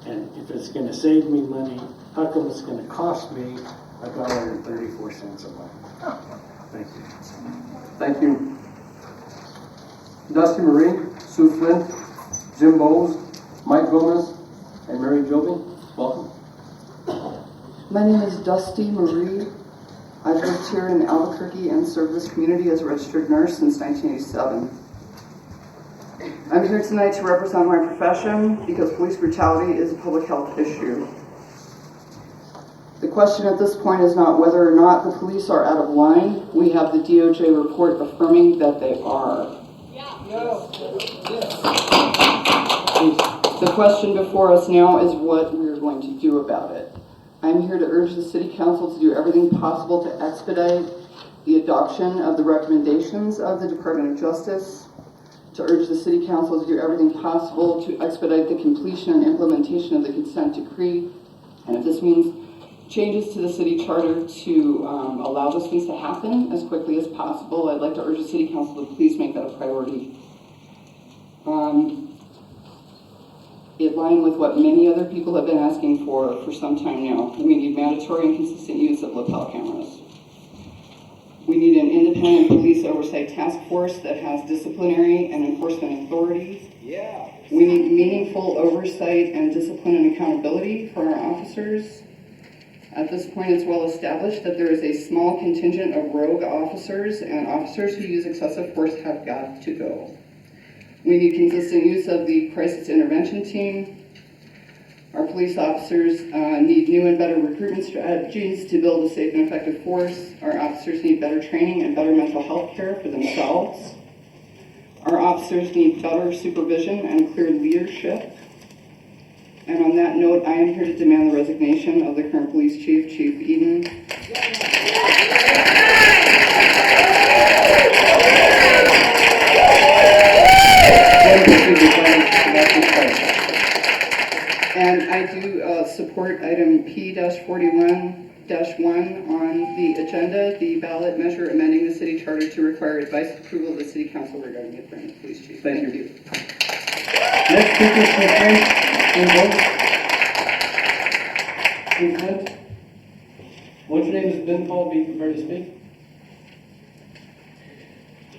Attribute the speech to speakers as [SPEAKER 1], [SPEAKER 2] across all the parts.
[SPEAKER 1] And if it's gonna save me money, how come it's gonna cost me $1.34 a month? Thank you.
[SPEAKER 2] Thank you. Dusty Marie, Sue Flint, Jim Bowles, Mike Gomez, and Mary Joby, welcome.
[SPEAKER 3] My name is Dusty Marie. I've lived here in Albuquerque and served this community as a registered nurse since 1987. I'm here tonight to represent my profession because police brutality is a public health issue. The question at this point is not whether or not the police are out of line. We have the DOJ report affirming that they are. The question before us now is what we are going to do about it. I'm here to urge the City Council to do everything possible to expedite the adoption of the recommendations of the Department of Justice, to urge the City Council to do everything possible to expedite the completion and implementation of the consent decree, and if this means changes to the city charter to allow those things to happen as quickly as possible, I'd like to urge the City Council to please make that a priority. In line with what many other people have been asking for some time now. We need mandatory and consistent use of lapel cameras. We need an independent police oversight task force that has disciplinary and enforcement authority.
[SPEAKER 4] Yeah.
[SPEAKER 3] We need meaningful oversight and discipline and accountability for our officers. At this point, it's well established that there is a small contingent of rogue officers, and officers who use excessive force have got to go. We need consistent use of the crisis intervention team. Our police officers need new and better recruitment strategies to build a safe and effective force. Our officers need better training and better mental health care for themselves. Our officers need better supervision and clear leadership. And on that note, I am here to demand the resignation of the current police chief, Chief Eden. And I do support item P-41-1 on the agenda, the ballot measure amending the city charter to require advice approval of the city council regarding the appointment of police chief.
[SPEAKER 2] Thank you.
[SPEAKER 1] Next speaker is Jim Flint.
[SPEAKER 2] Once your name has been called, be prepared to speak.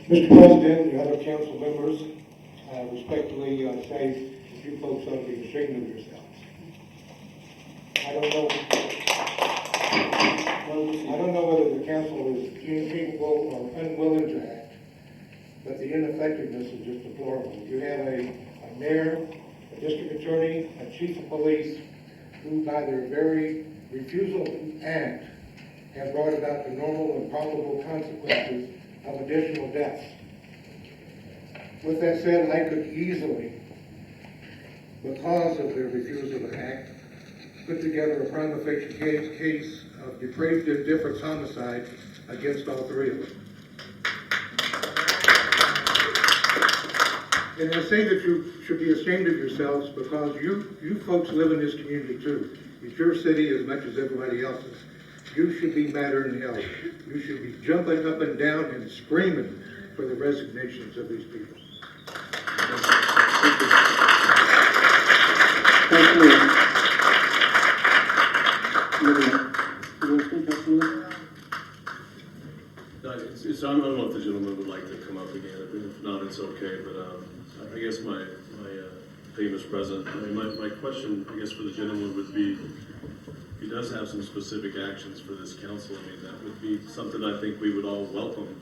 [SPEAKER 5] Mr. President and other council members, I respectfully say that you folks ought to be ashamed of yourselves. I don't know whether the council is incapable or unwilling to act, but the ineffectiveness is just deplorable. You have a mayor, a district attorney, a chief of police, who by their very refusal to act have brought about the normal and probable consequences of additional deaths. With that said, I could easily, because of their refusal to act, put together a prima facie case of depraved indifference homicide against all three of them. And I say that you should be ashamed of yourselves because you folks live in this community too. It's your city as much as everybody else's. You should be madder than hell. You should be jumping up and down and screaming for the resignations of these people.
[SPEAKER 2] Thank you.
[SPEAKER 6] I don't know if the gentleman would like to come up again. If not, it's okay. But I guess my famous president. I mean, my question, I guess, for the gentleman would be, if he does have some specific actions for this council, I mean, that would be something I think we would all welcome.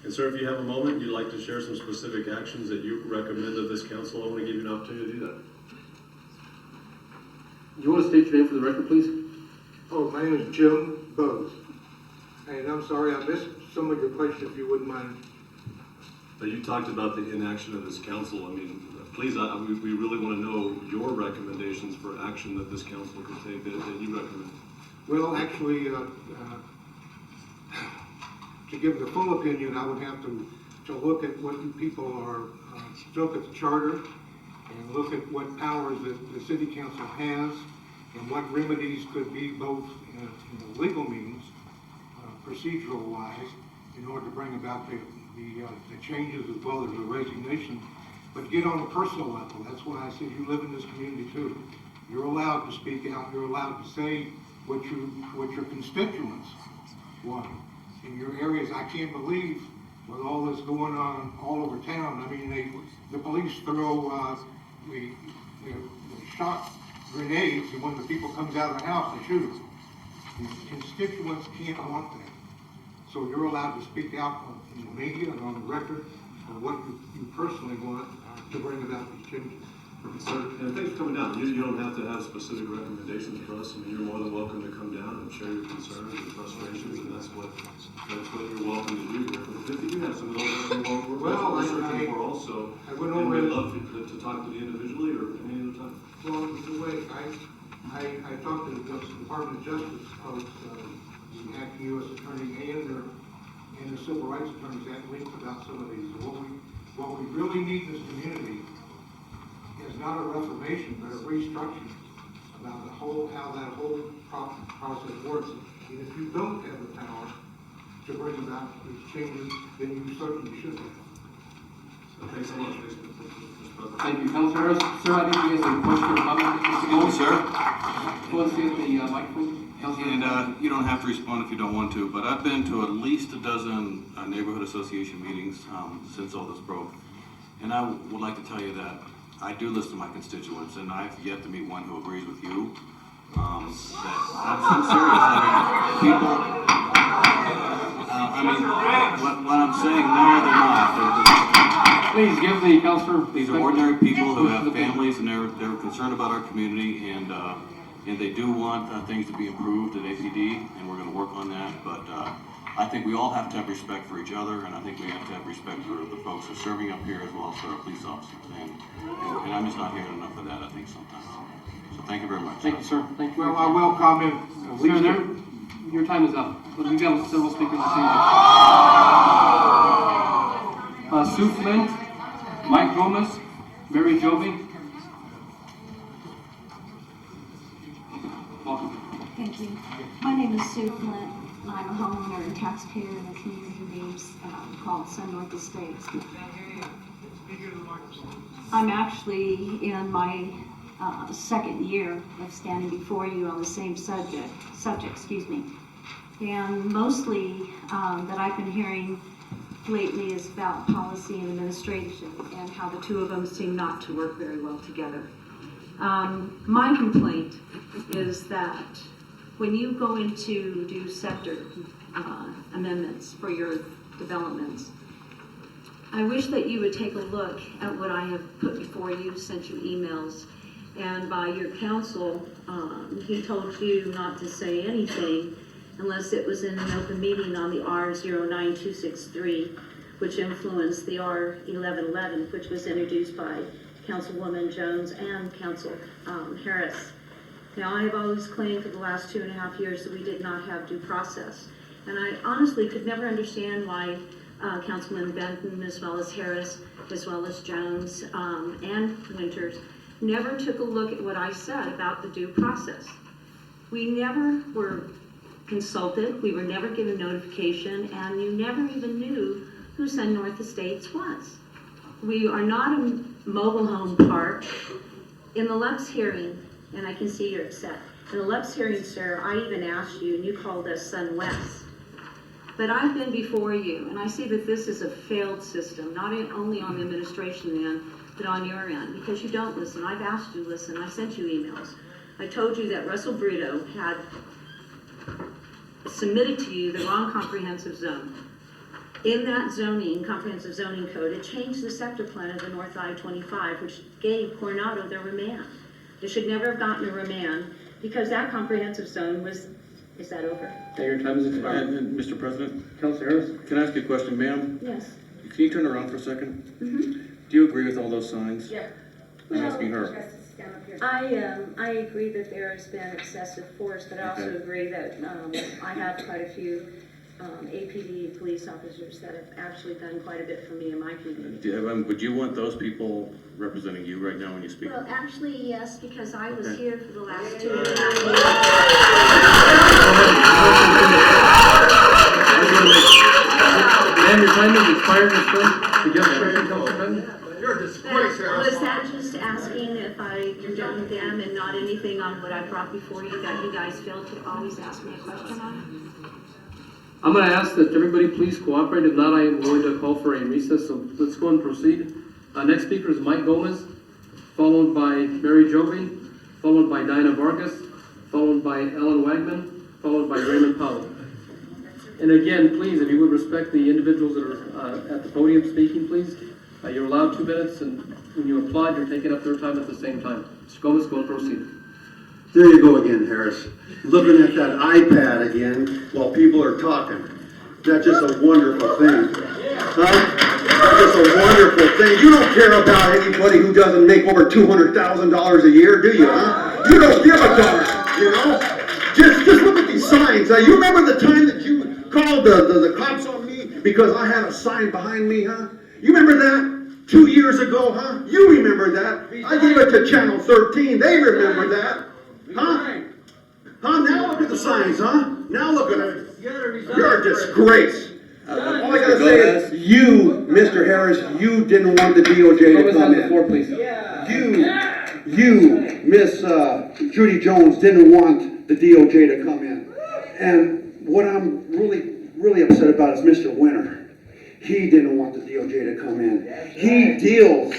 [SPEAKER 6] And sir, if you have a moment, you'd like to share some specific actions that you recommend of this council, I want to give you an opportunity to do that.
[SPEAKER 2] Do you want to state your name for the record, please?
[SPEAKER 5] Oh, my name is Jim Bowes. And I'm sorry, I missed some of your questions, if you wouldn't mind.
[SPEAKER 6] You talked about the inaction of this council. I mean, please, we really want to know your recommendations for action that this council could take that you recommend.
[SPEAKER 5] Well, actually, to give the full opinion, I would have to look at what you people are, look at the charter and look at what powers that the city council has and what remedies could be both in the legal means, procedural wise, in order to bring about the changes as well as the resignation. But get on a personal level. That's why I said you live in this community too. You're allowed to speak out, you're allowed to say what your constituents want in your areas. I can't believe with all this going on all over town, I mean, the police throw, they shot grenades, and when the people comes out of the house, they shoot them. The constituents can't want that. So you're allowed to speak out in the media and on the record of what you personally want to bring about these changes.
[SPEAKER 6] So, and thanks for coming down. You don't have to have specific recommendations for us. I mean, you're more than welcome to come down and share your concerns and frustrations, and that's what you're welcome to do here. But if you have some of those, we're searching for also.
[SPEAKER 5] I went
[SPEAKER 6] And
[SPEAKER 5] over
[SPEAKER 6] we'd
[SPEAKER 5] it.
[SPEAKER 6] love to talk to you individually or any other time.
[SPEAKER 5] Well, the way I talked to the Department of Justice folks, the acting U.S. attorney and the civil rights attorneys at length about some of these. What we really need in this community is not a reformation, but a restructuring about how that whole process works. And if you don't have the power to bring about these changes, then you certainly should have.
[SPEAKER 6] So thanks so much. Mr. President.
[SPEAKER 2] Thank you, Councilor Harris. Sir, I think you guys have a question or comment.
[SPEAKER 4] Oh, sir.
[SPEAKER 2] Go and see at the microphone. Councilor.
[SPEAKER 4] And you don't have to respond if you don't want to, but I've been to at least a dozen neighborhood association meetings since all this broke. And I would like to tell you that I do listen to my constituents, and I've yet to meet one who agrees with you. I'm serious. I mean, people, what I'm saying, no, they're not.
[SPEAKER 2] Please give the councilor.
[SPEAKER 4] These are ordinary people who have families, and they're concerned about our community, and they do want things to be improved at APD, and we're going to work on that. But I think we all have to have respect for each other, and I think we have to have respect for the folks who are serving up here as well as for our police officers. And I'm just not hearing enough of that, I think, sometimes. So thank you very much.
[SPEAKER 2] Thank you, sir. Thank you.
[SPEAKER 5] Well, I will comment.
[SPEAKER 2] Sir, your time is up. But we've got several speakers this evening. Sue Flint, Mike Gomez, Mary Joby. Welcome.
[SPEAKER 7] Thank you. My name is Sue Flint. I'm a homeowner and taxpayer in a community named called Sun North Estates. I'm actually in my second year of standing before you on the same subject, and mostly that I've been hearing lately is about policy and administration and how the two of them seem not to work very well together. My complaint is that when you go in to do sector amendments for your developments, I wish that you would take a look at what I have put before you, sent you emails, and by your counsel, he told you not to say anything unless it was in an open meeting on the R09263, which influenced the R1111, which was introduced by Councilwoman Jones and Council Harris. Now, I have always claimed for the last 2.5 years that we did not have due process. And I honestly could never understand why Councilman Benton, as well as Harris, as well as Jones and Winters, never took a look at what I said about the due process. We never were consulted, we were never given notification, and you never even knew who Sun North Estates was. We are not a mobile home park. In the Lux hearing, and I can see you're upset, in the Lux hearing, sir, I even asked you, and you called us Sun West. But I've been before you, and I see that this is a failed system, not only on the administration end, but on your end, because you don't listen. I've asked you to listen. I sent you emails. I told you that Russell Brito had submitted to you the wrong comprehensive zone. In that zoning, comprehensive zoning code, it changed the sector plan of the North I-25, which gave Coronado their remand. They should never have gotten a remand because that comprehensive zone was, is that over?
[SPEAKER 2] Okay, your time is expired.
[SPEAKER 4] And Mr. President,
[SPEAKER 2] Councilor Harris.
[SPEAKER 4] can I ask you a question, ma'am?
[SPEAKER 7] Yes.
[SPEAKER 4] Can you turn around for a second? Do you agree with all those signs?
[SPEAKER 7] Yeah.
[SPEAKER 4] I'm asking her.
[SPEAKER 7] I agree that there has been excessive force, but I also
[SPEAKER 4] Okay.
[SPEAKER 7] agree that I have quite a few APD police officers that have actually done quite a bit for me in my community.
[SPEAKER 4] Would you want those people representing you right now when you speak?
[SPEAKER 7] Well, actually, yes, because I was
[SPEAKER 4] Okay.
[SPEAKER 7] here for the last 2.5
[SPEAKER 2] Ma'am, your time is expired, Ms. Flint. Did you have a question, Councilor Benton?
[SPEAKER 7] years. Was that just asking if you're done them and not anything on what I brought before you that you guys failed to always ask me a question on?
[SPEAKER 2] I'm gonna ask that everybody please cooperate. If not, I am going to call for a recess, so let's go and proceed. Next speaker is Mike Gomez, followed by Mary Joby, followed by Dinah Vargas, followed by Ellen Wagman, followed by Raymond Powell. And again, please, if you would respect the individuals that are at the podium speaking, please. You're allowed 2 minutes, and when you applaud, you're taking up their time at the same time. Mr. Gomez, go and proceed.
[SPEAKER 8] There you go again, Harris. Looking at that iPad again while people are talking. That's just a wonderful thing. Huh? That's just a wonderful thing. You don't care about anybody who doesn't make over $200,000 a year, do you, huh? You don't give a darn, you know? Just look at these signs. You remember the time that you called the cops on me because I had a sign behind me, huh? You remember that? 2 years ago, huh? You remember that? I gave it to Channel 13. They remember that. Huh? Huh? Now look at the signs, huh? Now look at it. You're a disgrace. All I gotta say is, you, Mr. Harris, you didn't want the DOJ to come
[SPEAKER 2] the floor, please.
[SPEAKER 8] You, Miss Judy Jones, didn't want the DOJ to come in. And what I'm really upset about is Mr. Winter. He didn't want the DOJ to come in. He deals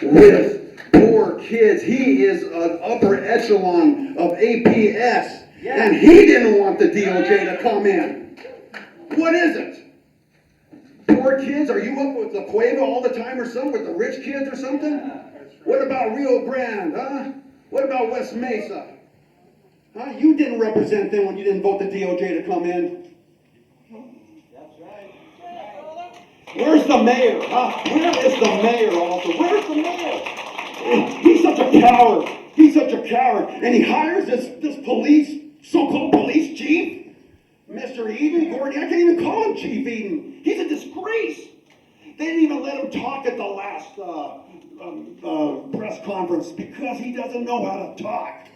[SPEAKER 8] with poor kids. He is an upper echelon of APS. And he didn't want the DOJ to come in. What is it? Poor kids? Are you up with the Cueva all the time or something? With the rich kids or something? What about Rio Grande, huh? What about West Mesa? Huh? You didn't represent them when you didn't vote the DOJ to come in. Where's the mayor, huh? Where is the mayor also? Where's the mayor? He's such a coward. He's such a coward. And he hires this police, so-called police chief, Mr. Eden, Gordon. I can't even call him Chief Eden. He's a disgrace. They didn't even let him talk at the last press conference because he doesn't know how to talk.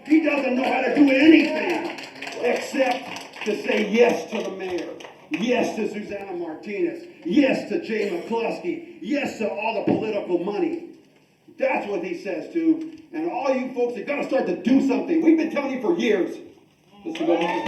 [SPEAKER 8] He doesn't know how to do anything except to say yes to the mayor. Yes to Susana Martinez. Yes to Jay McCluskey. Yes to all the political money. That's what he says to. And all you folks, you got to start to do something. We've been telling you for years. Mr. Gomez.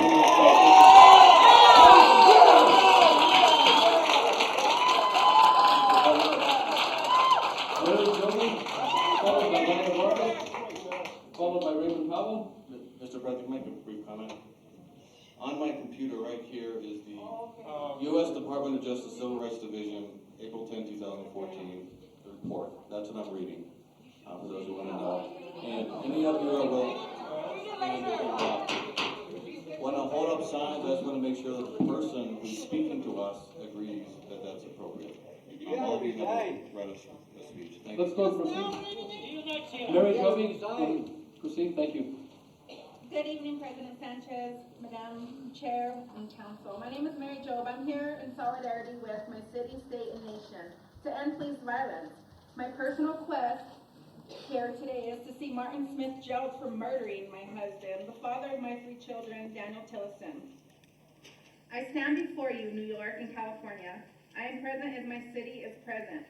[SPEAKER 2] Followed by Raymond Powell.
[SPEAKER 4] Mr. President, make a brief comment. On my computer right here is the U.S. Department of Justice Civil Rights Division, April 10, 2014 report. That's what I'm reading, for those who want to know. And any of you are when I hold up signs, I just want to make sure that the person who's speaking to us agrees that that's appropriate. I'll be ready to read a speech. Thank you.
[SPEAKER 2] Let's go and proceed. Mary Joby, proceed. Thank you.
[SPEAKER 9] Good evening, President Sanchez, Madam Chair, and Council. My name is Mary Jobe. I'm here in solidarity with my city, state, and nation to end police violence. My personal quest here today is to see Martin Smith jailed for murdering my husband, the father of my 3 children, Daniel Tillison. I stand before you, New York and California. I am present as my city is present.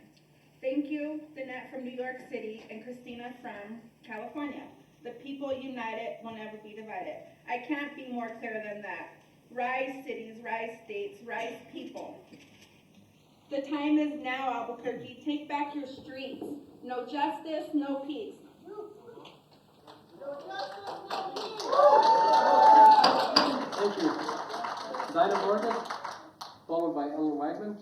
[SPEAKER 9] Thank you, Danette from New York City and Christina from California. The people united will never be divided. I can't be more clear than that. Rise cities, rise states, rise people. The time is now, Albuquerque. Take back your streets. No justice, no peace.
[SPEAKER 2] Thank you. Dinah Vargas, followed by Ellen Wagman.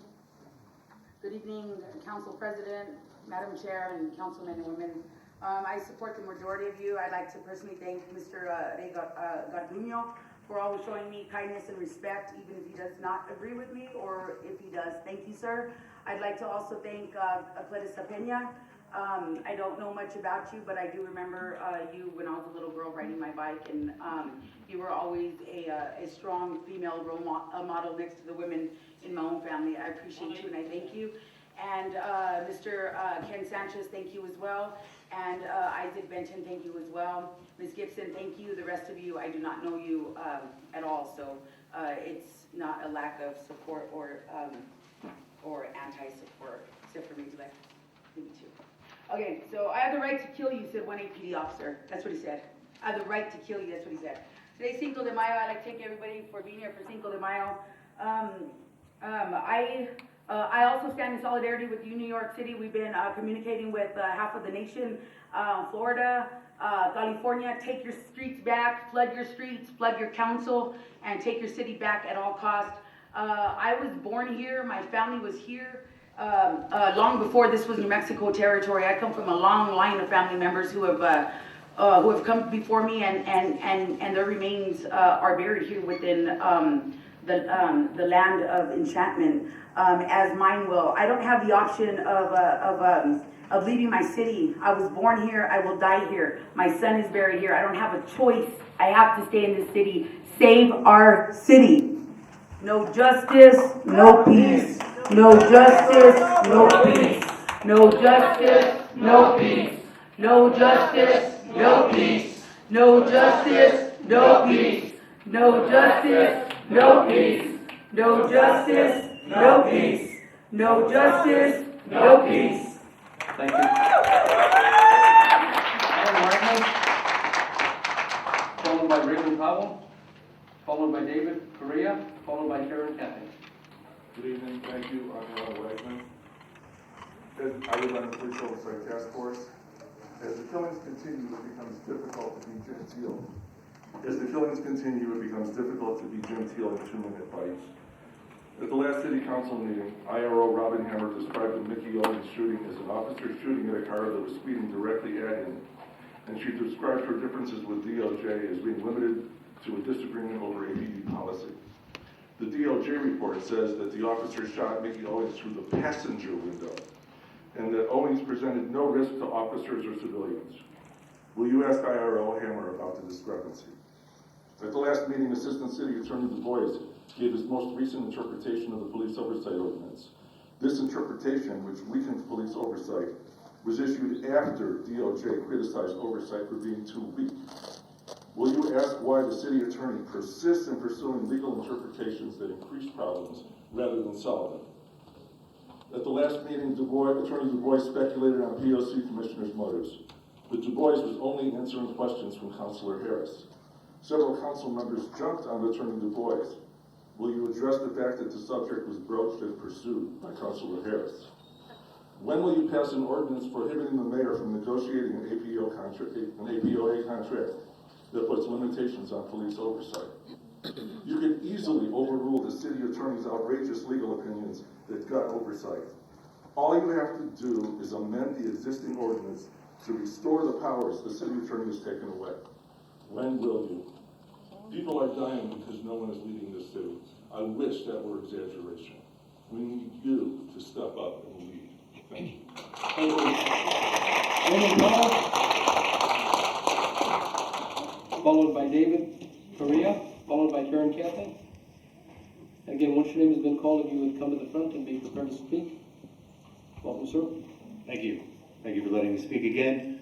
[SPEAKER 10] Good evening, Council President, Madam Chair, and councilmen and women. I support the majority of you. I'd like to personally thank Mr. Garduño for always showing me kindness and respect, even if he does not agree with me, or if he does. Thank you, sir. I'd like to also thank Clarissa Peña. I don't know much about you, but I do remember you when I was a little girl riding my bike, and you were always a strong female role model next to the women in my own family. I appreciate you and I thank you. And Mr. Ken Sanchez, thank you as well. And Isaac Benton, thank you as well. Ms. Gibson, thank you. The rest of you, I do not know you at all, so it's not a lack of support or anti-support, except for maybe like me too. Okay, so I have the right to kill you, said one APD officer. That's what he said. I have the right to kill you, that's what he said. Today's Cinco de Mayo. I'd like to thank everybody for being here for Cinco de Mayo. I also stand in solidarity with you, New York City. We've been communicating with half of the nation, Florida, California. Take your streets back, flood your streets, flood your council, and take your city back at all costs. I was born here, my family was here, long before this was New Mexico territory. I come from a long line of family members who have come before me, and their remains are buried here within the land of enchantment, as mine will. I don't have the option of leaving my city. I was born here, I will die here. My son is buried here. I don't have a choice. I have to stay in this city. Save our city. No justice, no peace. No justice, no peace. No justice, no peace. No justice, no peace. No justice, no peace. No justice, no peace. No justice, no peace. No justice, no peace.
[SPEAKER 2] Thank you. Aaron Wagner, followed by Raymond Powell, followed by David Correa, followed by Karen Cathy.
[SPEAKER 11] Good evening, thank you, I'm Ron Wagner. I live on the Police Oversight Task Force. As the killings continue, it becomes difficult to be genteel. As the killings continue, it becomes difficult to be genteel in 2-minute bites. At the last City Council meeting, IRO Robin Hammer described the Mickey Owens shooting as an officer shooting at a car that was speeding directly at him. And she described her differences with DOJ as being limited to a disagreement over APD policy. The DOJ report says that the officer shot Mickey Owens through the passenger window, and that Owens presented no risk to officers or civilians. Will you ask IRO Hammer about the discrepancy? At the last meeting, Assistant City Attorney Du Bois gave his most recent interpretation of the police oversight ordinance. This interpretation, which weakens police oversight, was issued after DOJ criticized oversight for being too weak. Will you ask why the city attorney persists in pursuing legal interpretations that increase problems rather than solve them? At the last meeting, Attorney Du Bois speculated on POC commissioners' motives, but Du Bois was only answering questions from Councilor Harris. Several council members jumped on Attorney Du Bois. Will you address the fact that the subject was broached and pursued by Councilor Harris? When will you pass an ordinance prohibiting the mayor from negotiating an APOA contract that puts limitations on police oversight? You can easily overrule the city attorney's outrageous legal opinions that gut oversight. All you have to do is amend the existing ordinance to restore the powers the city attorney has taken away. When will you? People are dying because no one is leading this city. I wish that were exaggeration. We need you to step up and lead. Thank you.
[SPEAKER 2] Raymond Powell, followed by David Correa, followed by Karen Cathy. Again, once your name has been called, if you would come to the front and be prepared to speak. Welcome, sir.
[SPEAKER 12] Thank you. Thank you for letting me speak again.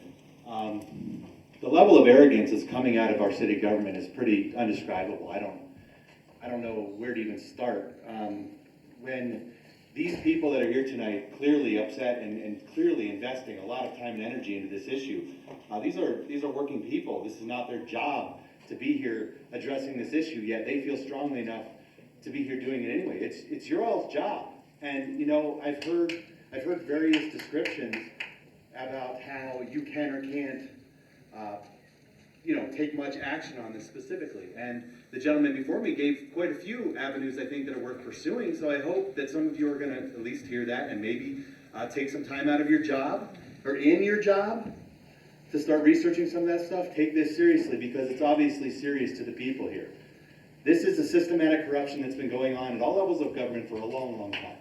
[SPEAKER 12] The level of arrogance that's coming out of our city government is pretty undescribable. I don't know where to even start. When these people that are here tonight clearly upset and clearly investing a lot of time and energy into this issue, these are working people. This is not their job to be here addressing this issue, yet they feel strongly enough to be here doing it anyway. It's your all's job. And you know, I've heard various descriptions about how you can or can't take much action on this specifically. And the gentleman before me gave quite a few avenues I think that are worth pursuing. So I hope that some of you are going to at least hear that and maybe take some time out of your job or in your job to start researching some of that stuff. Take this seriously because it's obviously serious to the people here. This is a systematic corruption that's been going on at all levels of government for a long, long time.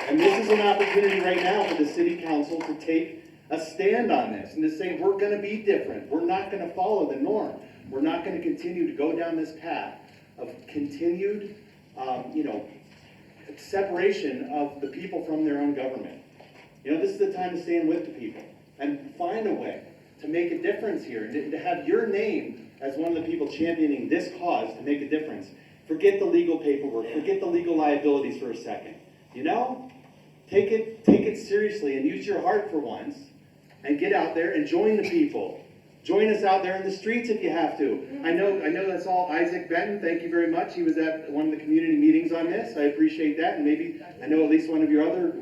[SPEAKER 12] And this is an opportunity right now for the city council to take a stand on this and to say we're going to be different. We're not going to follow the norm. We're not going to continue to go down this path of continued, separation of the people from their own government. This is the time to stand with the people and find a way to make a difference here and to have your name as one of the people championing this cause to make a difference. Forget the legal paperwork. Forget the legal liabilities for a second. take it seriously and use your heart for once and get out there and join the people. Join us out there in the streets if you have to. I know that's all Isaac Benton. Thank you very much. He was at one of the community meetings on this. I appreciate that. And maybe I know at least one of your other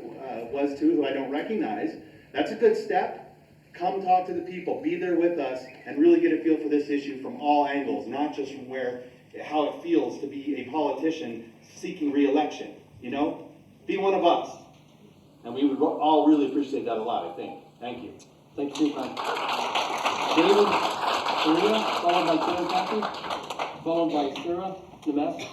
[SPEAKER 12] was too, who I don't recognize. That's a good step. Come talk to the people. Be there with us and really get a feel for this issue from all angles, not just from how it feels to be a politician seeking re-election. You know, be one of us. And we would all really appreciate that a lot, I think. Thank you.
[SPEAKER 2] Thank you for your time. David, Maria, followed by Karen Cathy, followed by Sarah, Nemes.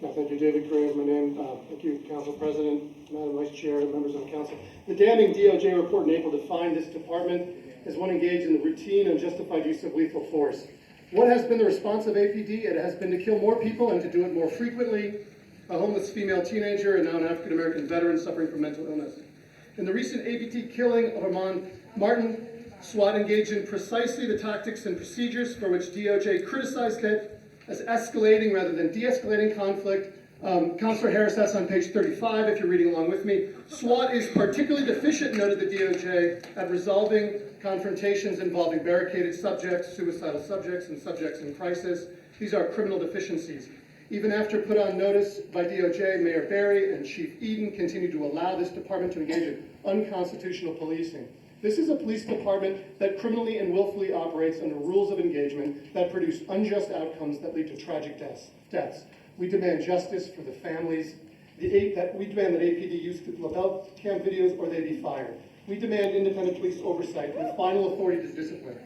[SPEAKER 13] Thank you, David Correa is my name. Thank you, Council President, Madam Vice Chair, members of the Council. The damning DOJ report in April defined this department as one engaged in the routine and justified use of lethal force. What has been the response of APD? It has been to kill more people and to do it more frequently. A homeless female teenager and now an African-American veteran suffering from mental illness. In the recent APT killing of Armand Martin, SWAT engaged in precisely the tactics and procedures for which DOJ criticized it as escalating rather than de-escalating conflict. Councilor Harris, that's on page 35 if you're reading along with me. SWAT is particularly deficient, noted the DOJ, at resolving confrontations involving barricaded subjects, suicidal subjects, and subjects in crisis. These are criminal deficiencies. Even after put on notice by DOJ, Mayor Barry and Chief Eden continue to allow this department to engage in unconstitutional policing. This is a police department that criminally and willfully operates under rules of engagement that produce unjust outcomes that lead to tragic deaths. We demand justice for the families. We demand that APD use the lapel cam videos or they be fired. We demand independent police oversight with final authority to discipline.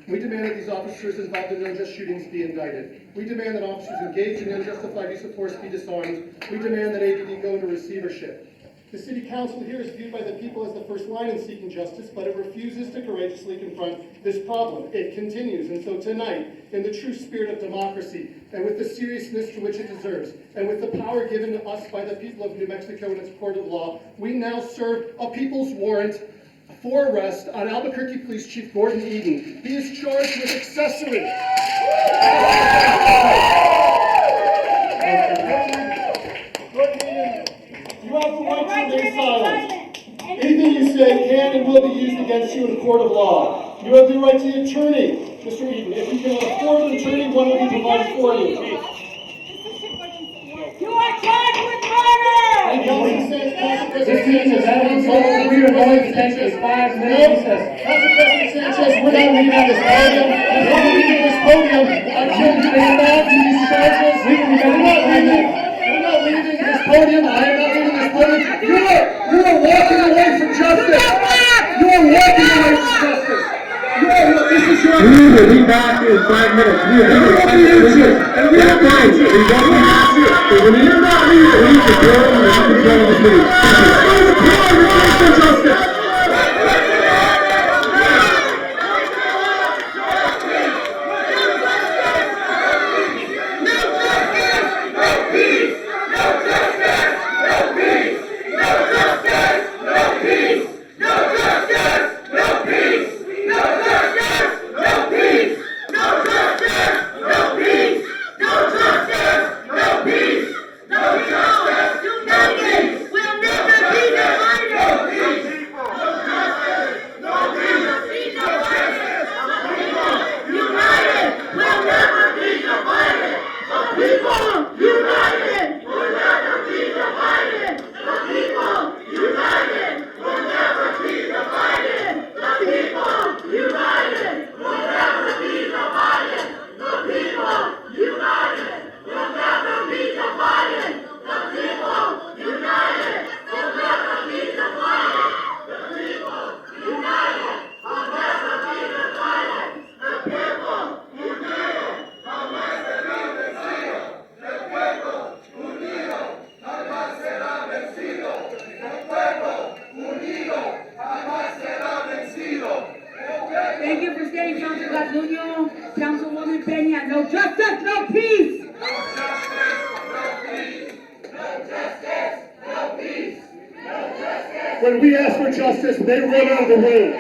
[SPEAKER 13] We demand that these officers involved in unjust shootings be indicted. We demand that officers engaged in unjustified use of force be disarmed. We demand that APD go into receivership. The City Council here is viewed by the people as the first line in seeking justice, but it refuses to courageously confront this problem. It continues, and so tonight, in the true spirit of democracy, and with the seriousness to which it deserves, and with the power given to us by the people of New Mexico and its court of law, we now serve a people's warrant for arrest on Albuquerque Police Chief Gordon Eden. He is charged with accessory. Gordon Eden, you have the right to remain silent. Anything you say can and will be used against you in a court of law. You have the right to the attorney, Mr. Eden. If you can afford an attorney, one will be provided for you.
[SPEAKER 9] You are charged with murder!
[SPEAKER 13] This meeting is out of control. We are going to take a 5-minute recess. Council President Sanchez, we're not leaving this podium. We're not leaving this podium until you respond to these charges. We're not leaving this podium. I am not leaving this podium. You are walking away from justice. You are walking away from justice. We will be back in 5 minutes. We will be back in 5 minutes. And we have time. When you're not leaving, we need to go and have control of this meeting. For justice.
[SPEAKER 10] Thank you for staying, Councilor Garduño, Councilwoman Peña. No justice, no peace!
[SPEAKER 11] No justice, no peace. No justice, no peace. No justice.
[SPEAKER 13] When we ask for justice, they run out of the room.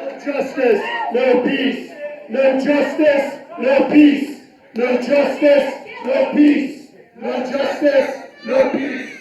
[SPEAKER 13] No justice, no peace. No justice, no peace. No justice, no peace. No justice, no peace.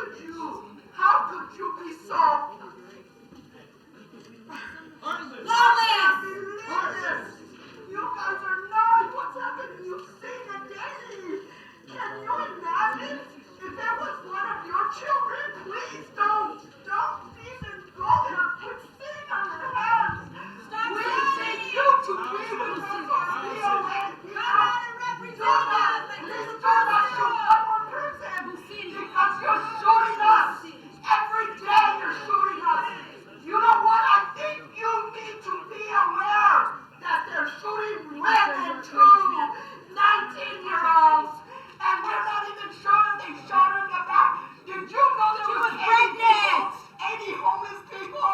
[SPEAKER 14] could you be so lawless? You guys are not what's happening. You've seen it daily. Can you imagine if it was one of your children? Please don't even go there. Put sin on their hands. We need you to be with us on VOA. Please do not shoot one more person because you're shooting us. Every day you're shooting us. You know what? I think you need to be aware that they're shooting women too, 19-year-olds, and we're not even sure they shot her in the back. Did you know there was 80 homeless people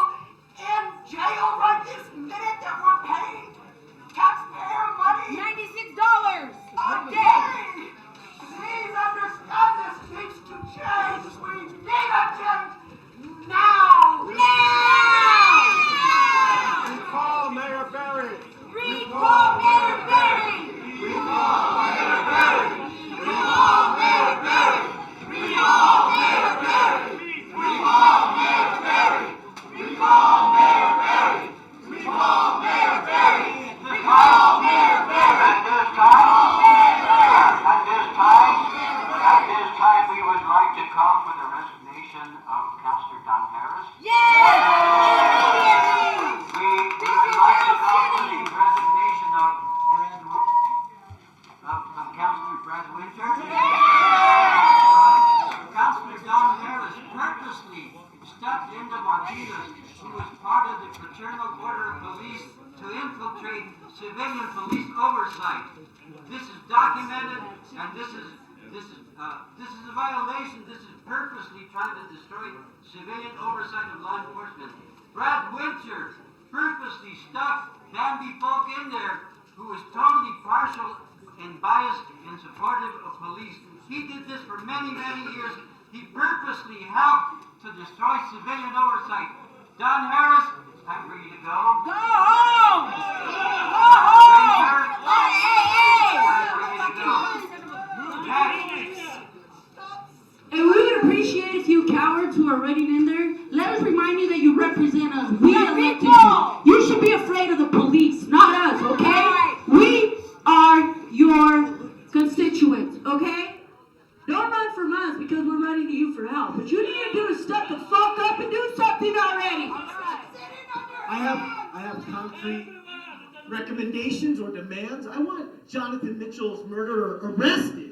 [SPEAKER 14] in jail right this minute that were paying taxpayer money? $96 a day. Please understand this needs to change. We need a change now.
[SPEAKER 5] Recall Mayor Barry.
[SPEAKER 14] Recall Mayor Barry. Recall Mayor Barry. Recall Mayor Barry. Recall Mayor Barry. Recall Mayor Barry. Recall Mayor Barry. Recall Mayor Barry. Recall Mayor Barry.
[SPEAKER 15] At this time, we would like to call for the resignation of Councilor Don Harris.
[SPEAKER 14] Yes!
[SPEAKER 15] We would like to call for the resignation of Councilor Brad Winter. Councilor Don Harris purposely stepped into Martinez, who was part of the Fraternal Order of Police, to infiltrate civilian police oversight. This is documented, and this is a violation. This is purposely trying to destroy civilian oversight of law enforcement. Brad Winter purposely stuck Bambi folk in there who was totally partial and biased and supportive of police. He did this for many, many years. He purposely helped to destroy civilian oversight. Don Harris, it's time for you to go.
[SPEAKER 14] Go home! Go home!
[SPEAKER 16] And we would appreciate if you cowards who are running in there, let us remind you that you represent us. We elected you. You should be afraid of the police, not us, okay? We are your constituents, okay? Don't run from us because we're running to you for help. What you need to do is step the fuck up and do something already.
[SPEAKER 17] I have concrete recommendations or demands. I want Jonathan Mitchell's murderer arrested.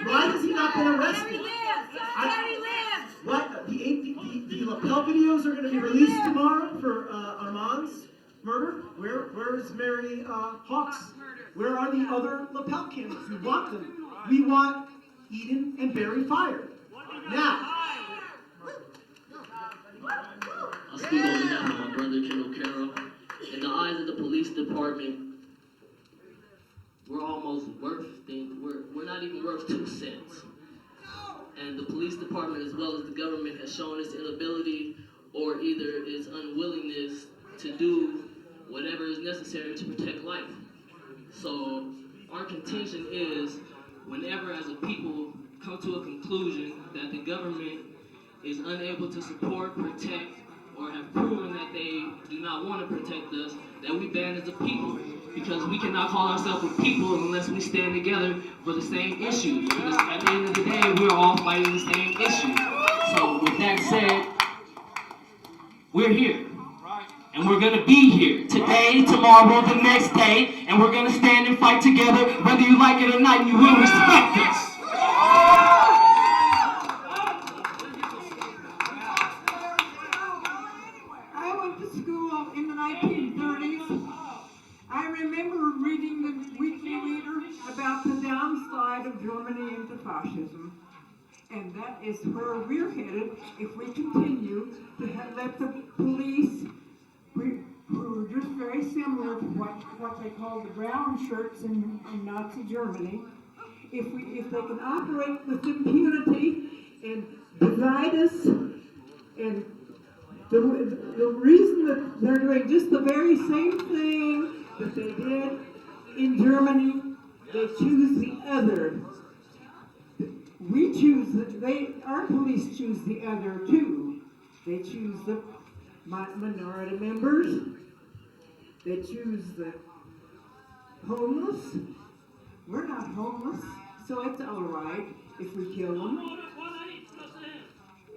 [SPEAKER 17] Why has he not been arrested? What? The lapel videos are going to be released tomorrow for Armand's murder. Where is Mary Hawks? Where are the other lapel cameras? We want them. We want Eden and Barry fired. Now.
[SPEAKER 18] I'll speak on behalf of my brother, General Carroll. In the eyes of the police department, we're almost worth we're not even worth 2 cents. And the police department, as well as the government, has shown its inability or either its unwillingness to do whatever is necessary to protect life. So our contention is, whenever as a people come to a conclusion that the government is unable to support, protect, or have proven that they do not want to protect us, that we band as a people. Because we cannot call ourselves a people unless we stand together for the same issue. Because at the end of the day, we're all fighting the same issue. So with that said, we're here. And we're going to be here today, tomorrow, the next day. And we're going to stand and fight together, whether you like it or not, and you will respect us.
[SPEAKER 14] I went to school in the 1930s. I remember reading the Weekly Leader about the downside of Germany into fascism. And that is where we're headed if we continue to let the police, who are just very similar to what they call the brown shirts in Nazi Germany, if they can operate with impunity and divide us, and the reason that they're doing just the very same thing that they did in Germany, they choose the other. we choose, our police choose the other two. They choose the minority members. They choose the homeless. We're not homeless, so it's all right if we kill them.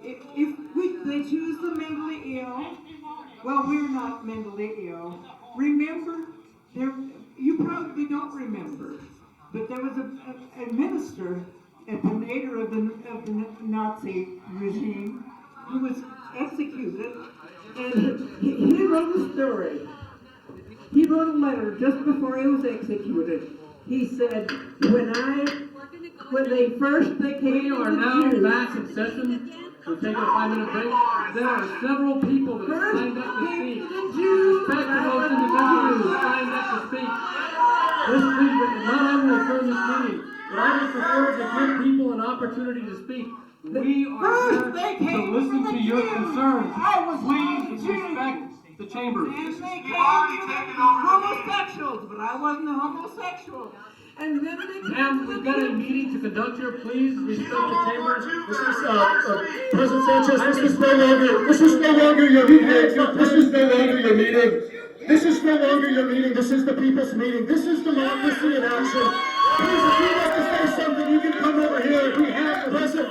[SPEAKER 14] They choose the mentally ill, well, we're not mentally ill. Remember, you probably don't remember, but there was a minister at the nadir of the Nazi regime who was executed, and he wrote a story. He wrote a letter just before he was executed. He said, when they came,
[SPEAKER 2] We are now back in session. We'll take a 5-minute break. There are several people that have signed up to speak. Respect to those individuals who signed up to speak. This meeting, not I will adjourn this meeting, but I would prefer to give people an opportunity to speak. We are here to listen to your concerns. Please respect the chambers.
[SPEAKER 14] And they came homosexuals, but I wasn't a homosexual. And then
[SPEAKER 2] Ma'am, we've got a meeting to conduct here. Please respect the chambers.
[SPEAKER 8] President Sanchez, this is no longer your meeting. This is no longer your meeting. This is no longer your meeting. This is the people's meeting. This is democracy in action. Please, if you'd like to say something, you can come over here. We have President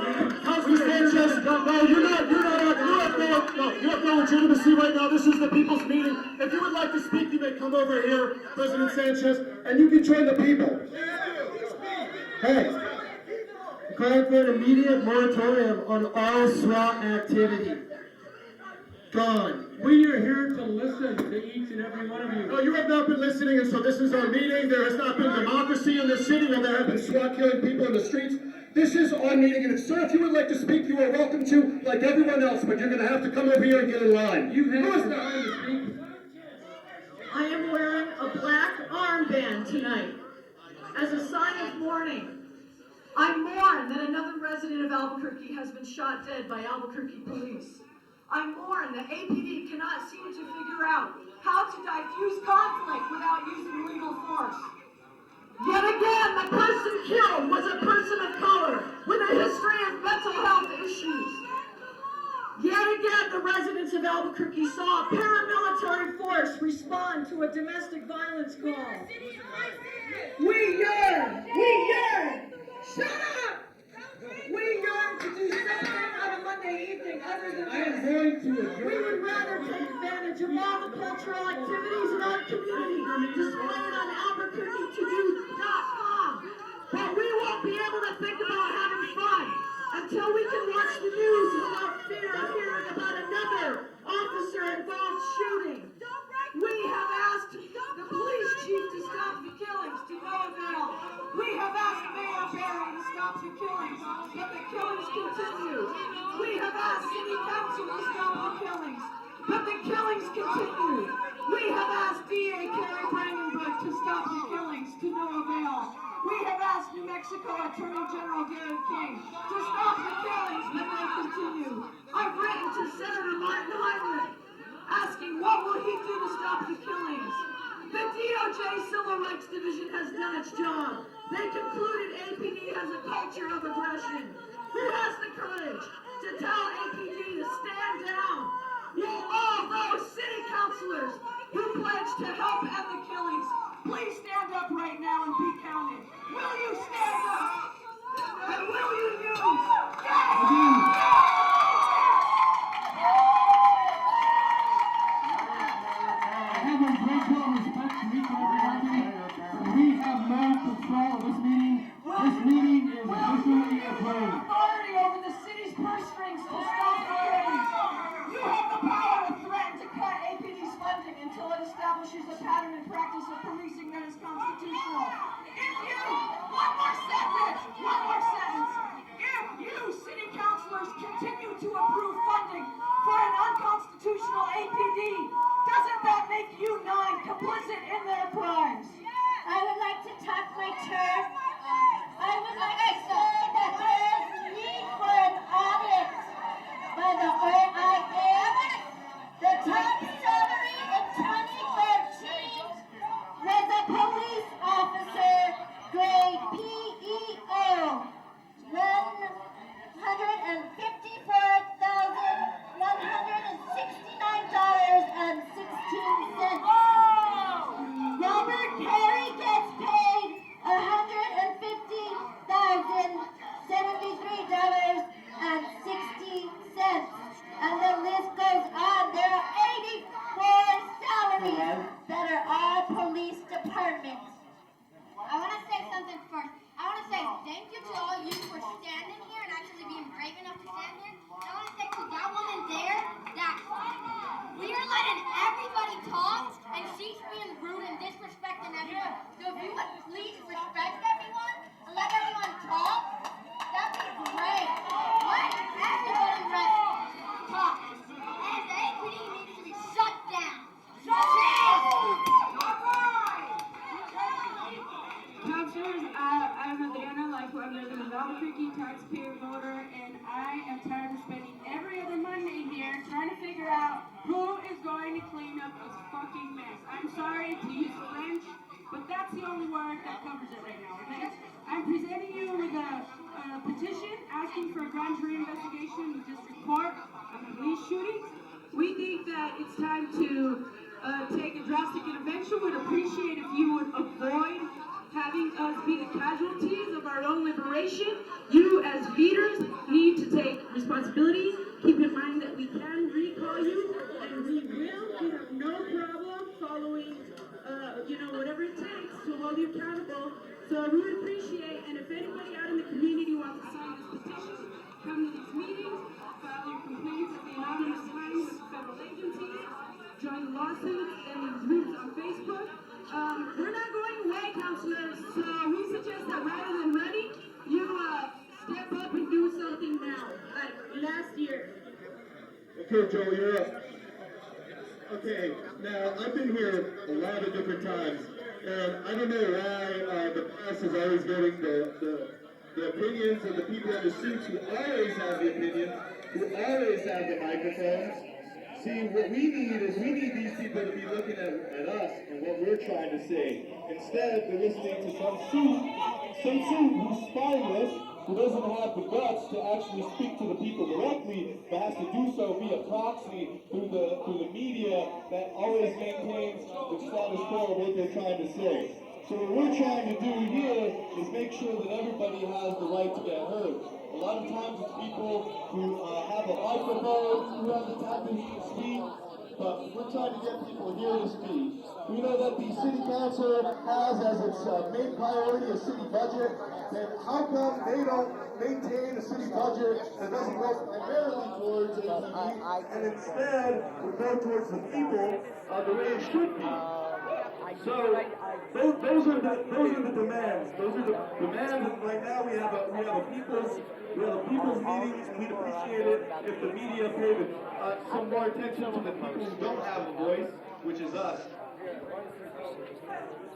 [SPEAKER 8] Sanchez. No, you have no legitimacy right now. This is the people's meeting. If you would like to speak, you may come over here, President Sanchez, and you can join the people. Hey, calling for an immediate moratorium on all SWAT activity. Gone.
[SPEAKER 2] We are here to listen to each and every one of you.
[SPEAKER 8] No, you have not been listening, and so this is our meeting. There has not been democracy in this city, and there have been SWAT killing people in the streets. This is our meeting, and sir, if you would like to speak, you are welcome to, like everyone else, but you're going to have to come over here and get in line.
[SPEAKER 2] You have
[SPEAKER 8] Who is
[SPEAKER 2] the
[SPEAKER 8] that?
[SPEAKER 2] right to speak.
[SPEAKER 19] I am wearing a black armband tonight as a sign of mourning. I mourn that another resident of Albuquerque has been shot dead by Albuquerque police. I mourn that APD cannot seem to figure out how to diffuse conflict without using legal force. Yet again, the person killed was a person of color with a history of mental health issues. Yet again, the residents of Albuquerque saw a paramilitary force respond to a domestic violence call. We yearn! Shut up! We yearn to do something on a Monday evening other than this. We would rather take advantage of all the cultural activities in our community displayed on AlbuquerqueToDo.com. But we won't be able to think about having fun until we can watch the news without fear of hearing about another officer-involved shooting. We have asked the police chief to stop the killings to no avail. We have asked Mayor Barry to stop the killings, but the killings continue. We have asked City Council to stop the killings, but the killings continue. We have asked DA Kerry Brandenburg to stop the killings to no avail. We have asked New Mexico Attorney General Gary King to stop the killings, but they continue. I've written to Senator Martin Heinrich asking what will he do to stop the killings. The DOJ Civil Rights Division has done its job. They concluded APD has a culture of aggression. Who has the courage to tell APD to stand down? Will all those city councilors who pledged to help end the killings please stand up right now and be counted? Will you stand up? And will you use? Authority over the city's purse strings to stop the killings. You have the power to threaten to cut APD's funding until it establishes a pattern and practice of policing that is constitutional. One more sentence. If you, city councilors, continue to approve funding for an unconstitutional APD, doesn't that make you nine complicit in their crimes? I would like to tuck my chair. I would like to say that there is need for an audit by the OIM. The top salary in 2013 was a police officer grade PEO, when
[SPEAKER 20] and everybody talks, and she's being rude and disrespecting everyone. So if you would please respect everyone and let everyone talk, that'd be great. Let everybody talk. And the APD needs to be shut down.
[SPEAKER 16] Councilors, I'm Adriana Lifo. I live in Albuquerque, taxpayer voter, and I am tired of spending every other Monday here trying to figure out who is going to clean up this fucking mess. I'm sorry to use a wrench, but that's the only word that covers it right now, okay? I'm presenting you with a petition asking for a grand jury investigation in the district court on the police shootings. We think that it's time to take a drastic intervention. Would appreciate if you would avoid having us be the casualties of our own liberation. You as leaders need to take responsibility. Keep in mind that we can recall you, and we will. We have no problem following, whatever it takes to hold you accountable. So we would appreciate, and if anybody out in the community wants to sign this petition, come to these meetings, file your complaints at the anonymous line with federal agencies, join lawsuits and these groups on Facebook. We're not going away, councilors, so we suggest that rather than running, you step up and do something now, like last year.
[SPEAKER 8] Okay, Joe, you're up. Okay, now, I've been here a lot of different times, and I don't know why the press is always getting the opinions of the people in the suits who always have the opinion, who always have the microphones. See, what we need is these people to be looking at us and what we're trying to say. Instead, they're listening to some suit who's spineless, who doesn't have the guts to actually speak to the people directly, but has to do so via proxy through the media that always maintains the status quo of what they're trying to say. So what we're trying to do here is make sure that everybody has the right to get heard. A lot of times it's people who have a microphone, who have the tablet to speak, but we're trying to get people here to speak. We know that the city council has as its main priority a city budget, then how come they don't maintain a city budget that doesn't go primarily towards APD, and instead would go towards the people the way it should be? So those are the demands. Those are the demands. And right now we have a people's meeting, and we'd appreciate it if the media paid some more attention to the people who don't have a voice, which is us.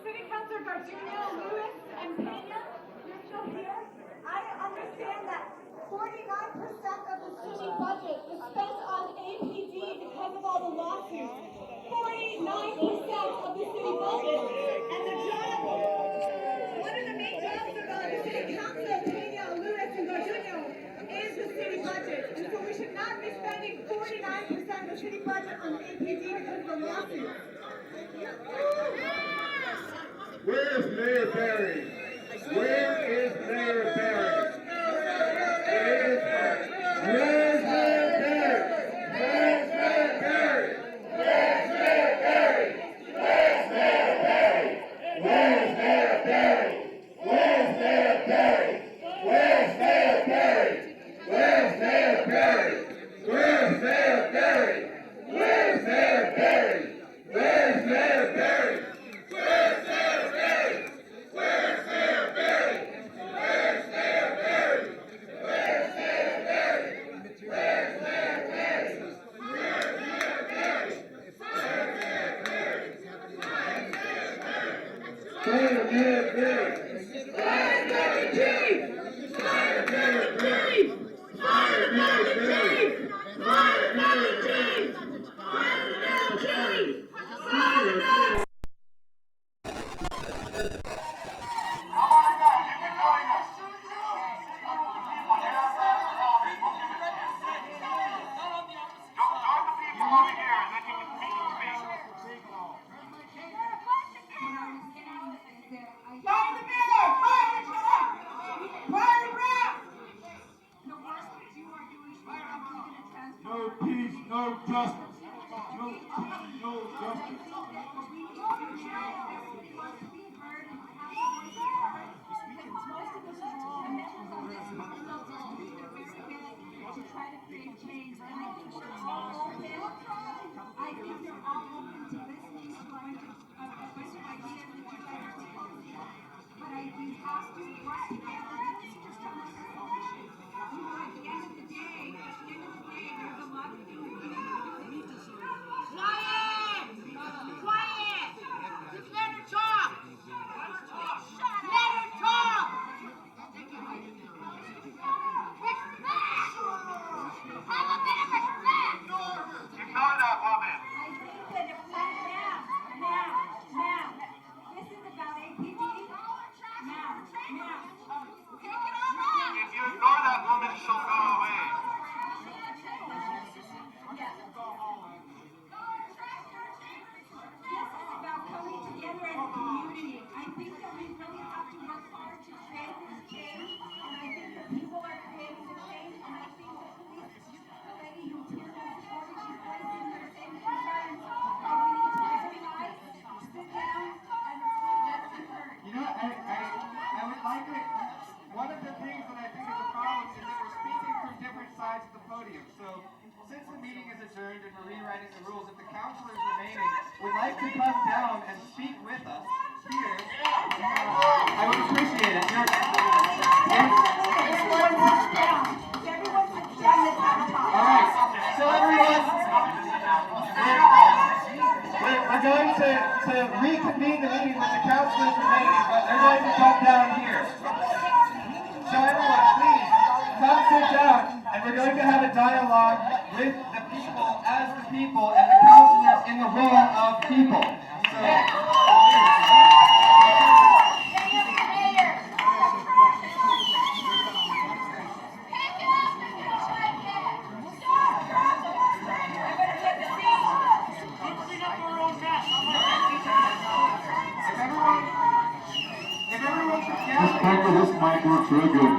[SPEAKER 9] City Councilor Garduño, Lewis, and Pena, you're still here. I understand that 49% of the city budget is spent on APD because of all the lawsuits. 49% of the city budget, and the job, one of the main jobs of the city council, Pena, Lewis, and Garduño, is the city budget. And so we should not be spending 49% of the city budget on APD because of the lawsuits.
[SPEAKER 8] Where is Mayor Barry? Where is Mayor Barry? Where's Mayor Barry? Where's Mayor Barry? Where's Mayor Barry? Where's Mayor Barry? Where's Mayor Barry? Where's Mayor Barry? Where's Mayor Barry? Where's Mayor Barry? Where's Mayor Barry? Where's Mayor Barry? Where's Mayor Barry? Where's Mayor Barry? Where's Mayor Barry? Where's Mayor Barry? Where's Mayor Barry? Where's Mayor Barry? Where's Mayor Barry? Where's Mayor Barry? Fire Mayor Barry! Fire Mayor Chief! Fire Mayor Barry! Fire Mayor Barry! Fire Mayor Chief! Fire Mayor Chief! Fire Mayor
[SPEAKER 11] No peace, no justice. No peace, no justice.
[SPEAKER 9] To try to create change, and I think you're all open. I think you're all
[SPEAKER 21] since the meeting is adjourned and we're rewriting the rules, if the councilors remaining would like to come down and speak with us here, I would appreciate it. All right, so everyone, we're going to reconvene the meeting with the councilors remaining, but they're going to come down here. So everyone, please, come sit down, and we're going to have a dialogue with the people as the people and the councilors in the role of people.
[SPEAKER 11] This mic works real good.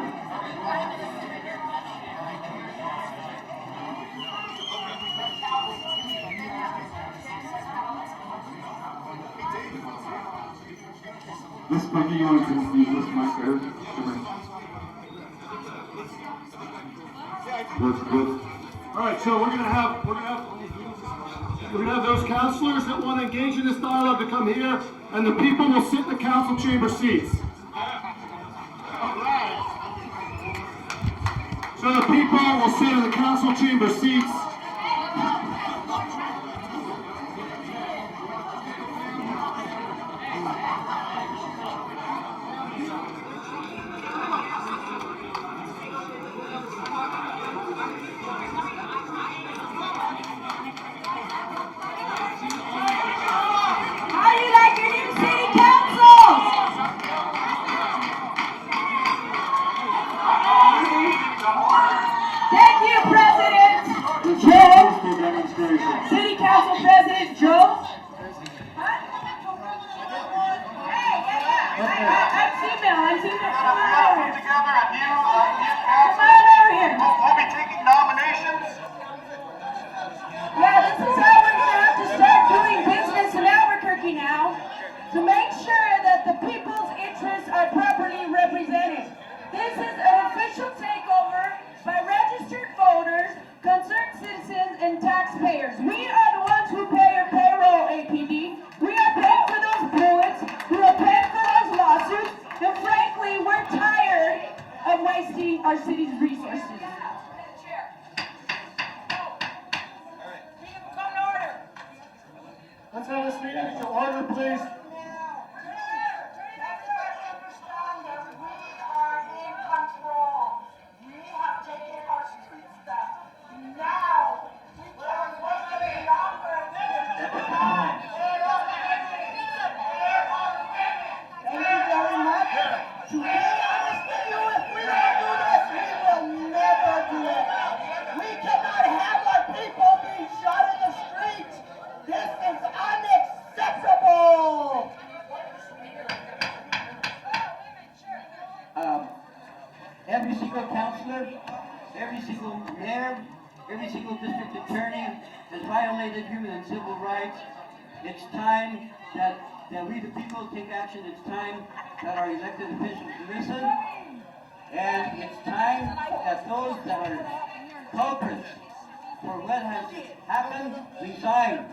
[SPEAKER 11] This mic, you want to use this mic there? Works good.
[SPEAKER 17] All right, so we're gonna have those counselors that want to engage in this dialogue to come here, and the people will sit in the council chamber seats. So the people will sit in the council chamber seats.
[SPEAKER 19] How do you like your new city council? Thank you, President Joe. City Council President Joe. I'm female. Come on over here.
[SPEAKER 21] We'll be taking nominations.
[SPEAKER 19] Yeah, this is how we're gonna have to start doing business in Albuquerque now, to make sure that the people's interests are properly represented. This is an official takeover by registered voters, concerned citizens, and taxpayers. We are the ones who pay your payroll, APD. We are paying for those bullets. We are paying for those lawsuits. And frankly, we're tired of wasting our city's resources.
[SPEAKER 17] Let's have this meeting to order, please.
[SPEAKER 21] Every single councilor, every single mayor, every single district attorney has violated human and civil rights. It's time that we the people take action. It's time that our elected officials listen. And it's time that those that are culprits for what has happened resign.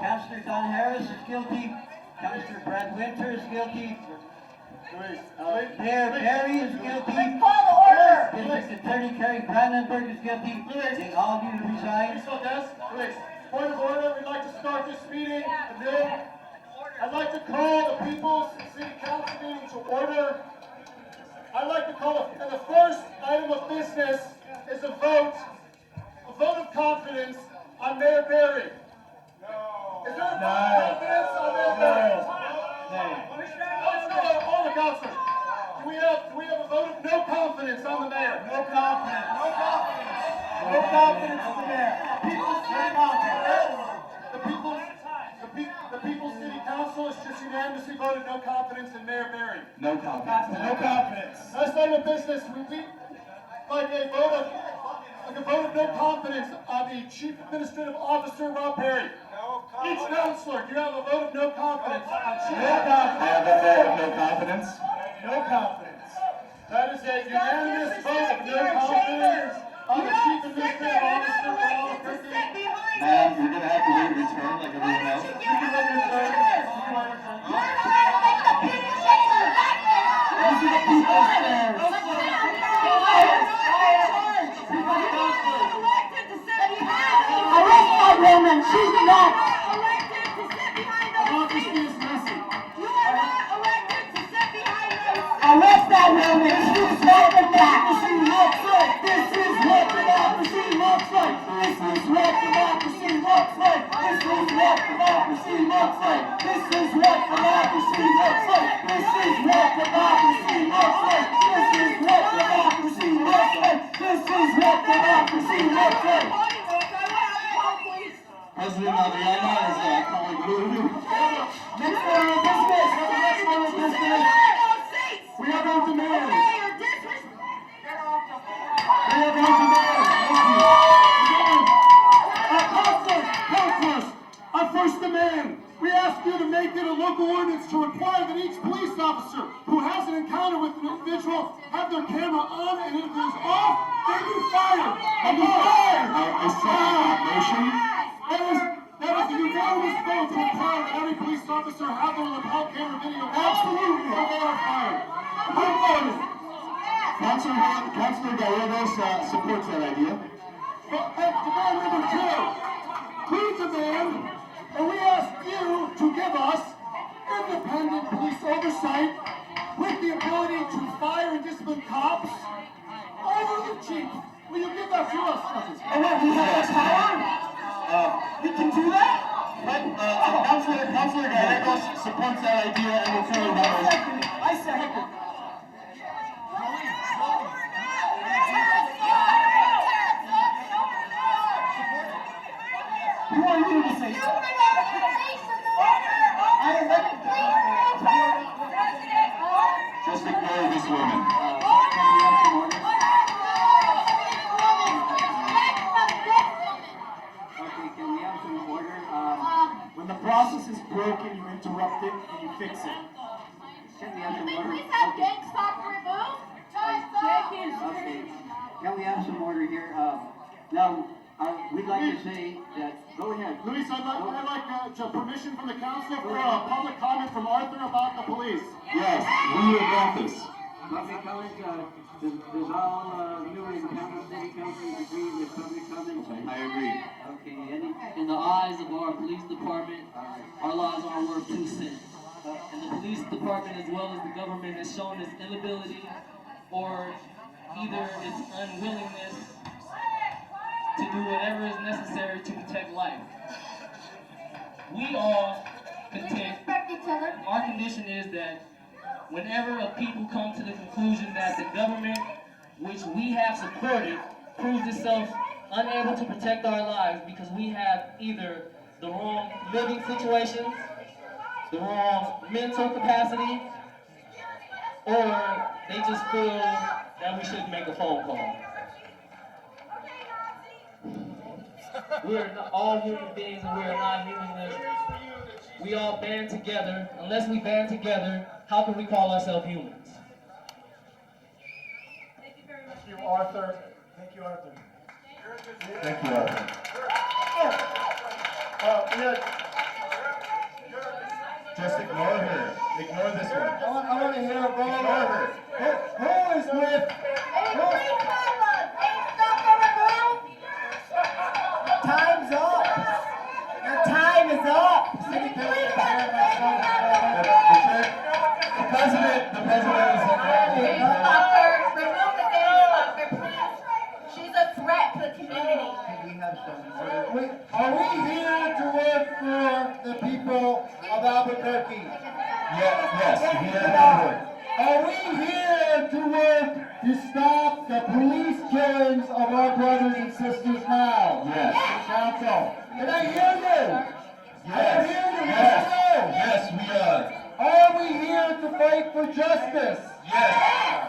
[SPEAKER 21] Councilor Don Harris is guilty. Councilor Brad Winter is guilty. Mayor Barry is guilty. District Attorney Kerry Brandenburg is guilty. They all need to resign.
[SPEAKER 17] Please, point of order, we'd like to start this meeting anew. I'd like to call the People's City Council meeting to order. I'd like to call the first item of business is a vote of confidence on Mayor Barry. Is there a vote of confidence on Mayor Barry? Let's go, all the councilors. Do we have a vote of no confidence on the mayor? No confidence. No confidence. No confidence in the mayor. People's City Council. The People's City Council has just unanimously voted no confidence in Mayor Barry.
[SPEAKER 21] No confidence.
[SPEAKER 17] No confidence. Last item of business, we like a vote of no confidence on the Chief Administrative Officer, Rob Perry. Each councilor, do you have a vote of no confidence on Chief? I have a vote of no confidence. No confidence. That is a unanimous vote of no confidence on the chief administrative officer for all of Turkey?
[SPEAKER 12] Ma'am, you're gonna have to wait your turn like everyone else.
[SPEAKER 17] You can let your turn.
[SPEAKER 19] These are the people's stairs. Arrest that woman, she's nuts. Arrest that woman, she's what democracy looks like. This is what democracy looks like. This is what democracy looks like. This is what democracy looks like. This is what democracy looks like. This is what democracy looks like. This is what democracy looks like. This is what democracy looks like.
[SPEAKER 12] President Adriana is calling Blue.
[SPEAKER 17] Next order of business. Next order of business. We have our demand. We have our demand. Councilors, our first demand. We ask you to make it a local ordinance to require that each police officer who has an encounter with an individual have their camera on, and if it is off, they be fired. And be fired.
[SPEAKER 12] I second that motion.
[SPEAKER 17] That is a unanimous vote to require that every police officer have their lapel camera video. Absolutely. Or they are fired.
[SPEAKER 12] Councilor Gallegos supports that idea.
[SPEAKER 17] Demand number 2. We demand, and we ask you to give us independent police oversight with the ability to fire and discipline cops over the chief. Will you give that to us?
[SPEAKER 19] And what, we have that power? We can do that?
[SPEAKER 12] Councilor Gallegos supports that idea and will carry that motion.
[SPEAKER 19] I second it. Who are you to say so? I elected
[SPEAKER 12] Just ignore this woman.
[SPEAKER 21] Okay, can we have some order? When the process is broken, you interrupt it and you fix it. Can we have some order?
[SPEAKER 20] Please have gang stop removed.
[SPEAKER 21] Okay, can we have some order here? Now, we'd like to say that, go ahead.
[SPEAKER 17] Luis, I'd like permission from the council for a public comment from Arthur about the police.
[SPEAKER 12] Yes, we will want this.
[SPEAKER 21] Public comment, does all new and county city councils agree with public comment?
[SPEAKER 12] I agree.
[SPEAKER 21] Okay,
[SPEAKER 18] In the eyes of our police department, our lives aren't worth 2 cents. And the police department, as well as the government, has shown its inability or either its unwillingness to do whatever is necessary to protect life. We all contend, our condition is that whenever a people come to the conclusion that the government, which we have supported, proves itself unable to protect our lives because we have either the wrong living situations, the wrong mental capacity, or they just feel that we should make a phone call. We are all human beings and we are not humanness. We all band together. Unless we band together, how can we call ourselves humans?
[SPEAKER 17] Thank you, Arthur. Thank you, Arthur.
[SPEAKER 12] Thank you, Arthur. Just ignore her. Ignore this one.
[SPEAKER 17] I want to hear a vote.
[SPEAKER 12] Ignore her.
[SPEAKER 17] Who is with? Time's up. Your time is up.
[SPEAKER 12] The president is
[SPEAKER 20] Remove the gang please. She's a threat to the community.
[SPEAKER 17] Are we here to work for the people of Albuquerque?
[SPEAKER 12] Yes, we are.
[SPEAKER 17] Are we here to work to stop the police killings of our brothers and sisters now?
[SPEAKER 12] Yes.
[SPEAKER 17] Council, can I hear you?
[SPEAKER 12] Yes.
[SPEAKER 17] I hear you. Yes or no?
[SPEAKER 12] Yes, we are.
[SPEAKER 17] Are we here to fight for justice?
[SPEAKER 12] Yes.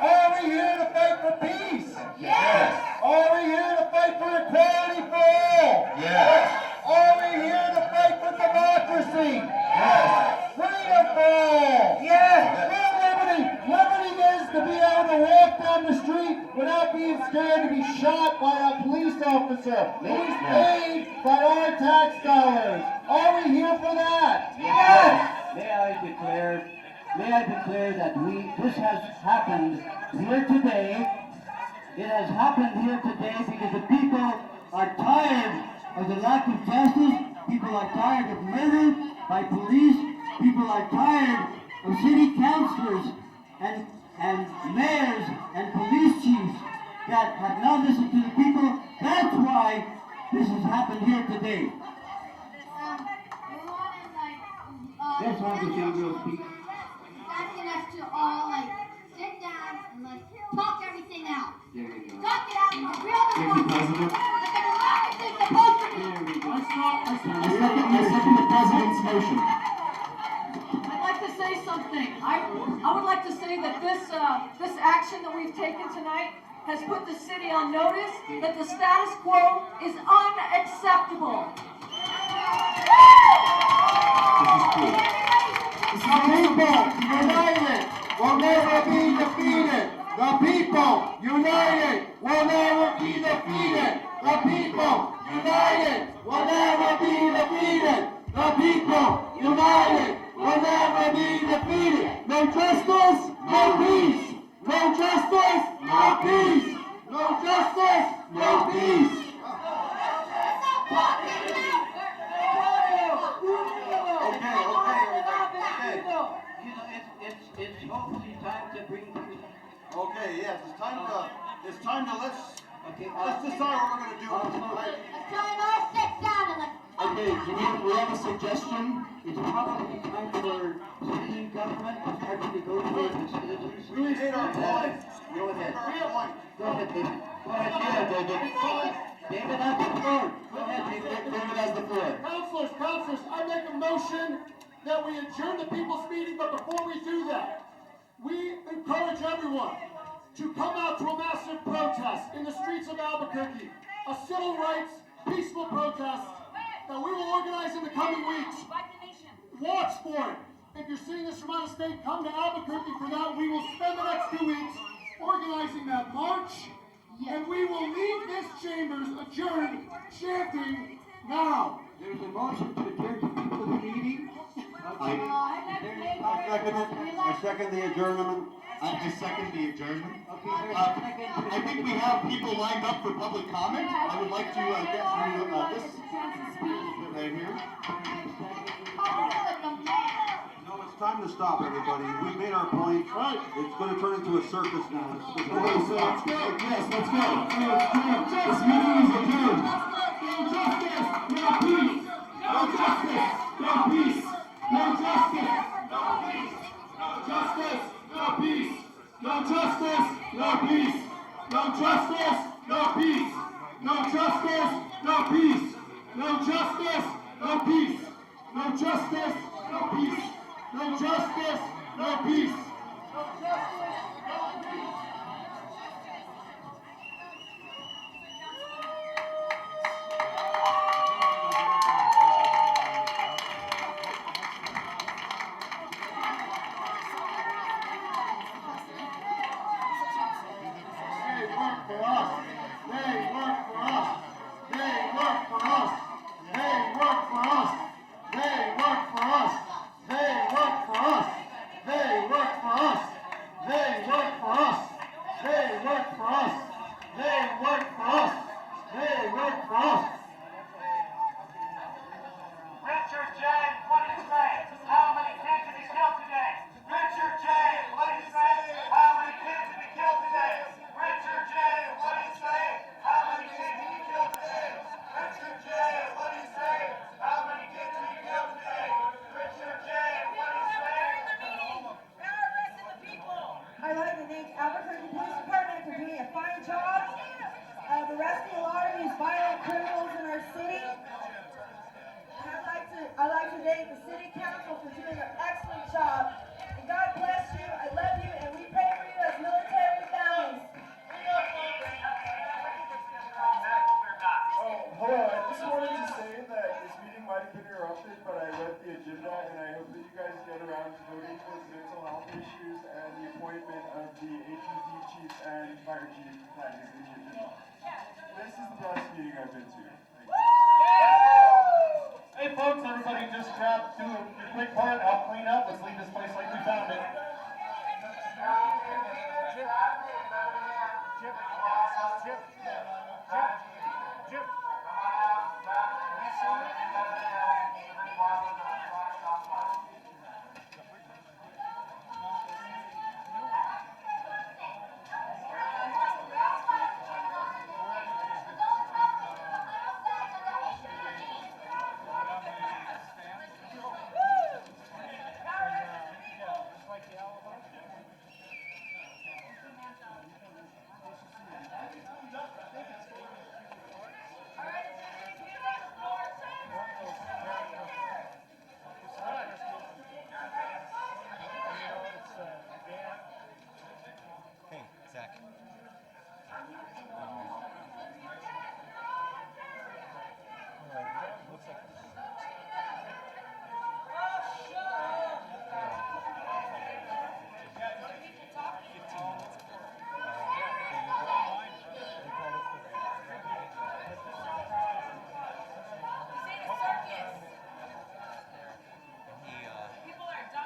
[SPEAKER 17] Are we here to fight for peace?
[SPEAKER 12] Yes.
[SPEAKER 17] Are we here to fight for equality for all?
[SPEAKER 12] Yes.
[SPEAKER 17] Are we here to fight for democracy?
[SPEAKER 12] Yes.
[SPEAKER 17] Freedom for all!
[SPEAKER 19] Yes!
[SPEAKER 17] Real liberty! Liberty is to be able to walk down the street without being scared to be shot by Al
[SPEAKER 8] It's paid by our tax dollars. Are we here for that? Yes.
[SPEAKER 21] May I declare that this has happened here today. It has happened here today because the people are tired of the lack of justice. People are tired of murder by police. People are tired of city councilors and mayors and police chiefs that have not listened to the people. That's why this has happened here today. That's why the chamber will speak.
[SPEAKER 20] Asking us to all sit down and talk everything out. Talk it out for real democracy. Like a democracy is supposed to be.
[SPEAKER 8] I second the president's motion.
[SPEAKER 19] I'd like to say something. I would like to say that this action that we've taken tonight has put the city on notice that the status quo is unacceptable.
[SPEAKER 8] The people united will never be defeated. The people united will never be defeated. The people united will never be defeated. The people united will never be defeated. No justice, no peace. No justice, no peace. No justice, no peace.
[SPEAKER 21] It's hopefully time to bring people.
[SPEAKER 8] Okay, yes, it's time to let's decide what we're gonna do.
[SPEAKER 20] Let's tell him all sit down and
[SPEAKER 21] Okay, we have a suggestion. It's probably time for city government to start to negotiate with citizens.
[SPEAKER 8] We made our point.
[SPEAKER 21] Go ahead. Go ahead, David. Go ahead, David. David has the floor. Go ahead, David. David has the floor.
[SPEAKER 13] Councilors, I make a motion that we adjourn the people's meeting, but before we do that, we encourage everyone to come out to a massive protest in the streets of Albuquerque, a civil rights, peaceful protest that we will organize in the coming weeks. Watch for it. If you're seeing this from out of state, come to Albuquerque for that. We will spend the next 2 weeks organizing that march, and we will leave this chambers adjourned, chanting now.
[SPEAKER 21] There's a motion to adjourn the people's meeting.
[SPEAKER 8] I second the adjournment.
[SPEAKER 12] I second the adjournment. I think we have people lined up for public comment. I would like to get through this right here.
[SPEAKER 8] No, it's time to stop, everybody. We've made our point. It's going to turn into a circus now. Let's go. Yes, let's go. This meeting is adjourned. No justice, no peace. No justice, no peace. No justice, no peace. No justice, no peace. No justice, no peace. No justice, no peace. No justice, no peace. No justice, no peace. No justice, no peace. No justice, no peace. They work
[SPEAKER 11] might have been interrupted, but I read the agenda, and I hope that you guys get around to voting for the mental health issues and the appointment of the APD chief and fire chief that is in the agenda. This is the best meeting I've been to.
[SPEAKER 3] Hey folks, everybody just grab, do a quick part, help clean up, let's leave this place like we found it.
[SPEAKER 11] Chip.